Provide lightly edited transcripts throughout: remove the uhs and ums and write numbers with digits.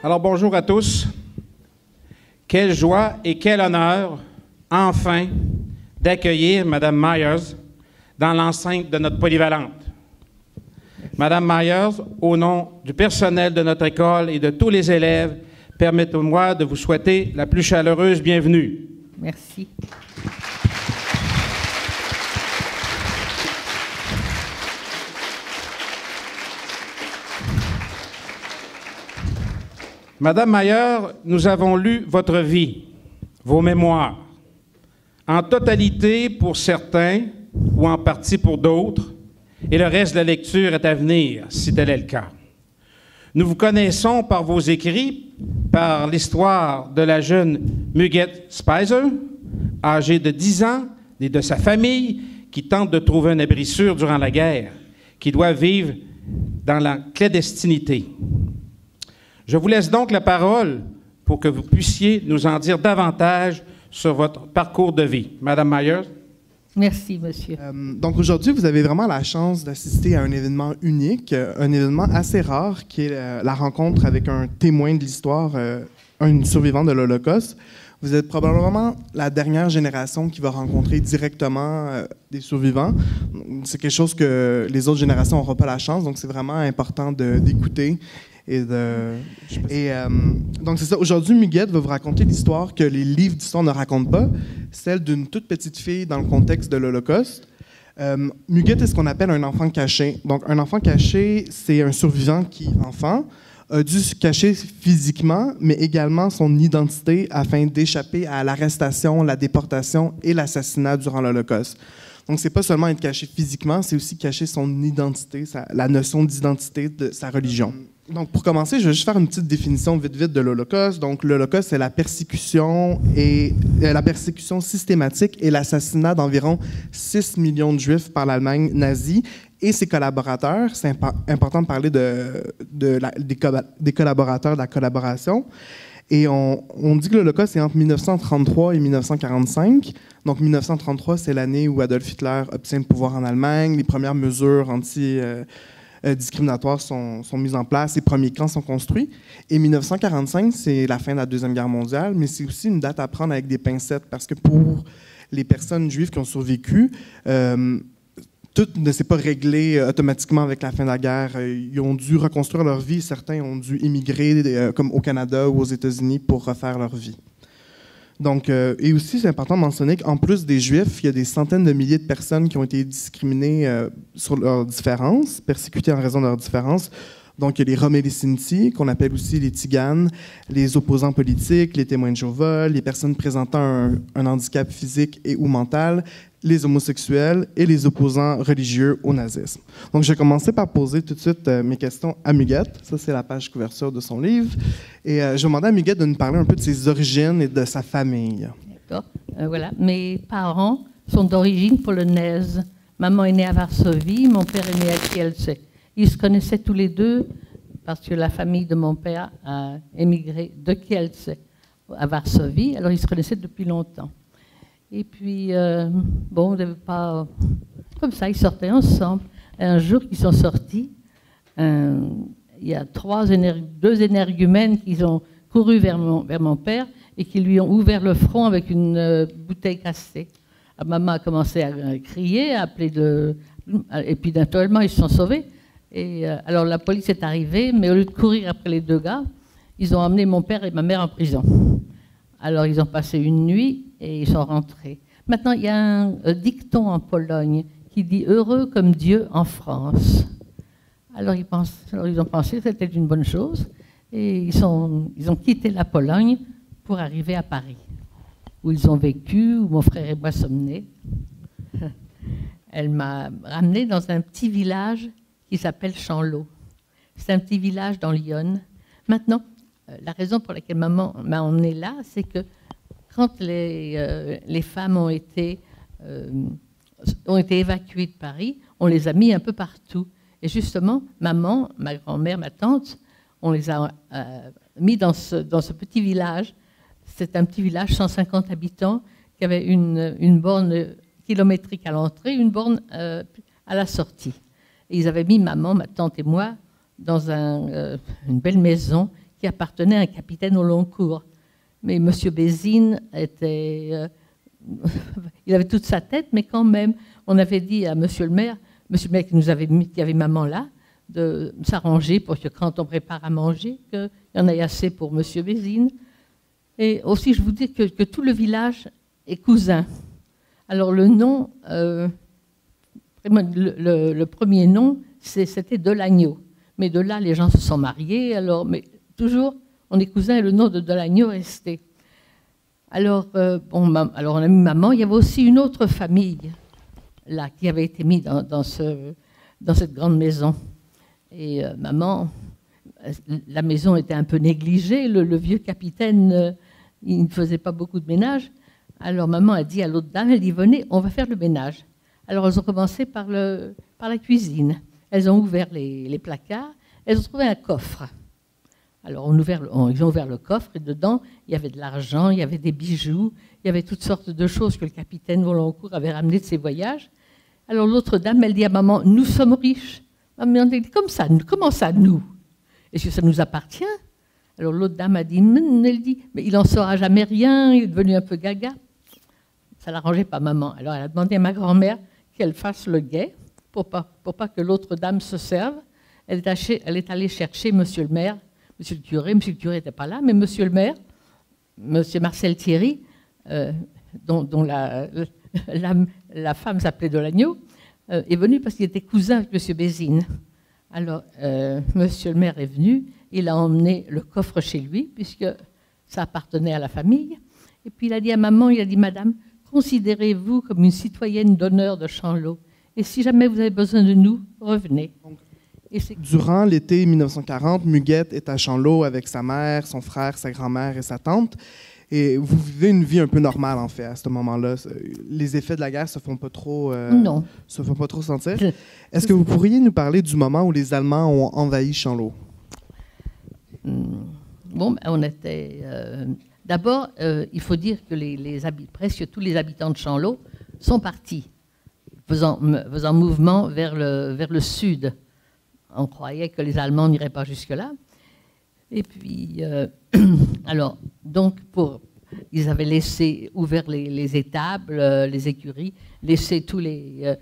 Alors bonjour à tous. Quelle joie et quel honneur, enfin, d'accueillir Mme Myers dans l'enceinte de notre polyvalente. Mme Myers, au nom du personnel de notre école et de tous les élèves, permettez-moi de vous souhaiter la plus chaleureuse bienvenue. Merci. Madame Myers, nous avons lu votre vie, vos mémoires, en totalité pour certains ou en partie pour d'autres, et le reste de la lecture est à venir, si tel est le cas. Nous vous connaissons par vos écrits, par l'histoire de la jeune Muguette Spicer, âgée de 10 ans, et de sa famille, qui tente de trouver un abri sûr durant la guerre, qui doit vivre dans la clandestinité. Je vous laisse donc la parole pour que vous puissiez nous en dire davantage sur votre parcours de vie. Madame Myers. Merci, monsieur. Donc aujourd'hui, vous avez vraiment la chance d'assister à un événement unique, un événement assez rare, qui est la rencontre avec un témoin de l'histoire, un survivant de l'Holocauste. Vous êtes probablement la dernière génération qui va rencontrer directement des survivants. C'est quelque chose que les autres générations n'auront pas la chance, donc c'est vraiment important d'écouter. Donc c'est ça, aujourd'hui, Muguette va vous raconter l'histoire que les livres d'histoire ne racontent pas, celle d'une toute petite fille dans le contexte de l'Holocauste. Muguette est ce qu'on appelle un enfant caché. Donc un enfant caché, c'est un survivant qui, enfant, a dû se cacher physiquement, mais également son identité afin d'échapper à l'arrestation, la déportation et l'assassinat durant l'Holocauste. Donc, c'est pas seulement être caché physiquement, c'est aussi cacher son identité, la notion d'identité de sa religion. Donc, pour commencer, je vais juste faire une petite définition vite de l'Holocauste. Donc, l'Holocauste, c'est la persécution systématique et l'assassinat d'environ 6 millions de Juifs par l'Allemagne nazie et ses collaborateurs. C'est important de parler des collaborateurs de la collaboration. Et on dit que l'Holocauste est entre 1933 et 1945. Donc, 1933, c'est l'année où Adolf Hitler obtient le pouvoir en Allemagne. Les premières mesures discriminatoires sont mises en place. Les premiers camps sont construits. Et 1945, c'est la fin de la Deuxième Guerre mondiale, mais c'est aussi une date à prendre avec des pincettes parce que pour les personnes juives qui ont survécu, tout ne s'est pas réglé automatiquement avec la fin de la guerre. Ils ont dû reconstruire leur vie. Certains ont dû immigrer, comme au Canada ou aux États-Unis, pour refaire leur vie. Donc, et aussi, c'est important de mentionner qu'en plus des Juifs, il y a des centaines de milliers de personnes qui ont été discriminées sur leurs différences, persécutées en raison de leurs différences. Donc, il y a les Roms et les Sinti, qu'on appelle aussi les Tziganes, les opposants politiques, les témoins de Jéhovah, les personnes présentant un handicap physique et ou mental, les homosexuels et les opposants religieux au nazisme. Donc, je vais commencer par poser tout de suite mes questions à Muguette. Ça, c'est la page couverture de son livre. Et je vais demander à Muguette de nous parler un peu de ses origines et de sa famille. D'accord. Voilà. Mes parents sont d'origine polonaise. Maman est née à Varsovie, mon père est né à Kielce. Ils se connaissaient tous les deux parce que la famille de mon père a émigré de Kielce à Varsovie. Alors, ils se connaissaient depuis longtemps. Et puis, bon, on n'avait pas... Comme ça, ils sortaient ensemble. Un jour qu'ils sont sortis, il y a deux énergumènes qui ont couru vers mon père et qui lui ont ouvert le front avec une bouteille cassée. Maman a commencé à crier, à appeler et puis naturellement, ils se sont sauvés. Et alors, la police est arrivée, mais au lieu de courir après les deux gars, ils ont emmené mon père et ma mère en prison. Alors, ils ont passé une nuit et ils sont rentrés. Maintenant, il y a un dicton en Pologne qui dit « heureux comme Dieu en France ». Alors, ils ont pensé que c'était une bonne chose et ils ont quitté la Pologne pour arriver à Paris, où ils ont vécu, où mon frère et moi sommes nés. Elle m'a ramenée dans un petit village qui s'appelle Chanlot. C'est un petit village dans l'Yonne. Maintenant, la raison pour laquelle maman m'a emmenée là, c'est que quand les femmes ont été évacuées de Paris, on les a mis un peu partout. Et justement, maman, ma grand-mère, ma tante, on les a mis dans ce petit village. C'est un petit village, 150 habitants, qui avait une borne kilométrique à l'entrée, une borne à la sortie. Et ils avaient mis maman, ma tante et moi dans une belle maison qui appartenait à un capitaine au long cours. Mais M. Bézine était... il avait toute sa tête, mais quand même, on avait dit à M. le maire qui nous avait mis, qui avait maman là, de s'arranger pour que quand on prépare à manger, qu'il y en ait assez pour M. Bézine. Et aussi, je vous dis que tout le village est cousin. Alors le nom, le premier nom, c'était Delagneau. Mais de là, les gens se sont mariés. Alors, mais toujours, on est cousins et le nom de Delagneau est resté. Alors, alors on a mis maman. Il y avait aussi une autre famille là qui avait été mise dans cette grande maison. Et maman, la maison était un peu négligée. Le vieux capitaine, il ne faisait pas beaucoup de ménage. Alors maman a dit à l'autre dame, elle dit, venez, on va faire le ménage. Alors elles ont commencé par la cuisine. Elles ont ouvert les placards, elles ont trouvé un coffre. Alors ils ont ouvert le coffre et dedans, il y avait de l'argent, il y avait des bijoux, il y avait toutes sortes de choses que le capitaine Voloncourt avait ramenées de ses voyages. Alors l'autre dame, elle dit à maman, nous sommes riches. Maman dit, comment ça, nous? Est-ce que ça nous appartient? Alors l'autre dame a dit, elle dit, mais il n'en saura jamais rien, il est devenu un peu gaga. Ça l'arrangeait pas maman. Alors elle a demandé à ma grand-mère qu'elle fasse le guet pour pas que l'autre dame se serve. Elle est allée chercher monsieur le maire, monsieur le curé n'était pas là, mais monsieur le maire, monsieur Marcel Thierry, dont la femme s'appelait Delagneau, est venu parce qu'il était cousin avec monsieur Bézine. Alors monsieur le maire est venu, il a emmené le coffre chez lui puisque ça appartenait à la famille. Et puis il a dit à maman, il a dit, madame, considérez-vous comme une citoyenne d'honneur de Chanlot. Et si jamais vous avez besoin de nous, revenez. Durant l'été 1940, Muguette est à Chanlot avec sa mère, son frère, sa grand-mère et sa tante. Et vous vivez une vie un peu normale, en fait, à ce moment-là. Les effets de la guerre ne se font pas trop sentir. Est-ce que vous pourriez nous parler du moment où les Allemands ont envahi Chanlot? Bon, on était... D'abord, il faut dire que presque tous les habitants de Chanlot sont partis, faisant mouvement vers le sud. On croyait que les Allemands n'iraient pas jusque-là. Et puis, alors, donc, ils avaient laissé ouvert les étables, les écuries, laissé tous les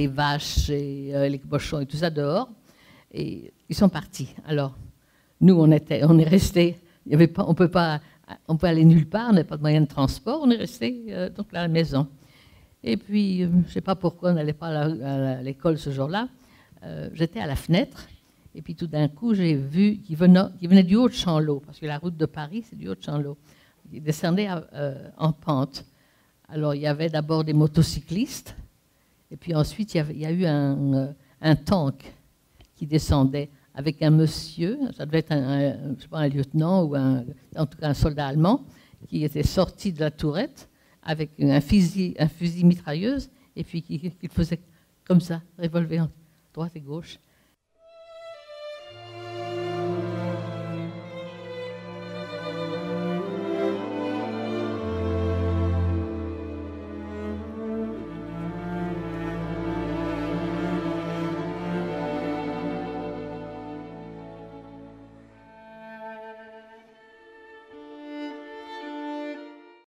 vaches et les cochons et tout ça dehors. Et ils sont partis. Alors, nous, on est restés. On peut aller nulle part, on n'a pas de moyen de transport, on est resté donc là à la maison. Et puis, je ne sais pas pourquoi on n'allait pas à l'école ce jour-là. J'étais à la fenêtre, et puis tout d'un coup, j'ai vu qu'il venait du haut de Chanlot, parce que la route de Paris, c'est du haut de Chanlot. Il descendait en pente. Alors, il y avait d'abord des motocyclistes, et puis ensuite, il y a eu un tank qui descendait avec un monsieur, ça devait être je sais pas, un lieutenant ou en tout cas un soldat allemand, qui était sorti de la tourette avec un fusil mitrailleuse et puis qui faisait comme ça, revolver en droite et gauche.